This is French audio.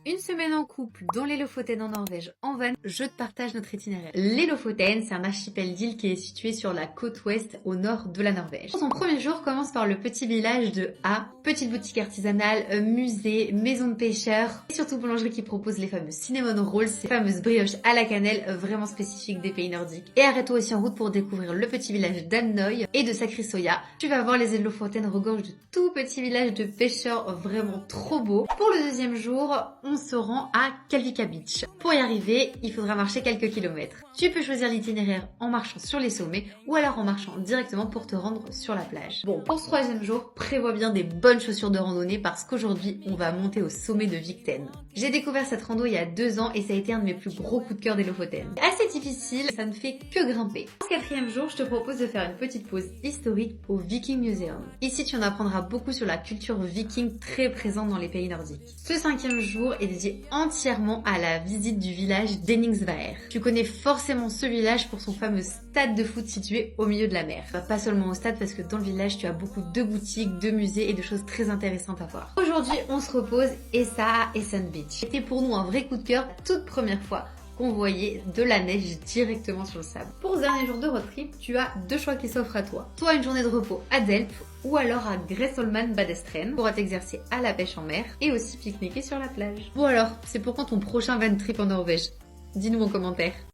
Une semaine en couple dans les Lofoten en Norvège en van, je te partage notre itinéraire. Les Lofoten, c'est un archipel d'îles qui est situé sur la côte ouest au nord de la Norvège. Son premier jour commence par le petit village de A, petite boutique artisanale, musée, maison de pêcheurs et surtout boulangerie qui propose les fameux cinnamon rolls, ces fameuses brioches à la cannelle vraiment spécifiques des pays nordiques. Et arrête-toi aussi en route pour découvrir le petit village d'Annøy et de Sakrisoya. Tu vas voir les îles Lofoten regorgent de tout petits villages de pêcheurs vraiment trop beaux. Pour le deuxième jour, on se rend à Kälvika Beach. Pour y arriver, il faudra marcher quelques kilomètres. Tu peux choisir l'itinéraire en marchant sur les sommets ou alors en marchant directement pour te rendre sur la plage. Bon, pour ce troisième jour, prévois bien des bonnes chaussures de randonnée parce qu'aujourd'hui, on va monter au sommet de Vikten. J'ai découvert cette rando il y a 2 ans et ça a été un de mes plus gros coups de cœur des Lofoten. Assez difficile, ça ne fait que grimper. Pour ce quatrième jour, je te propose de faire une petite pause historique au Viking Museum. Ici, tu en apprendras beaucoup sur la culture viking très présente dans les pays nordiques. Ce cinquième jour est dédié entièrement à la visite du village d'Enningsvaer. Tu connais forcément ce village pour son fameux stade de foot situé au milieu de la mer. Pas seulement au stade parce que dans le village tu as beaucoup de boutiques, de musées et de choses très intéressantes à voir. Aujourd'hui on se repose et ça à Essen Beach. C'était pour nous un vrai coup de cœur, toute première fois qu'on voyait de la neige directement sur le sable. Pour ce dernier jour de road trip, tu as 2 choix qui s'offrent à toi. Soit une journée de repos à Delft ou alors à Gressolman Badestren pour t'exercer à la pêche en mer et aussi pique-niquer sur la plage. Bon alors, c'est pour quand ton prochain van trip en Norvège? Dis-nous en commentaire.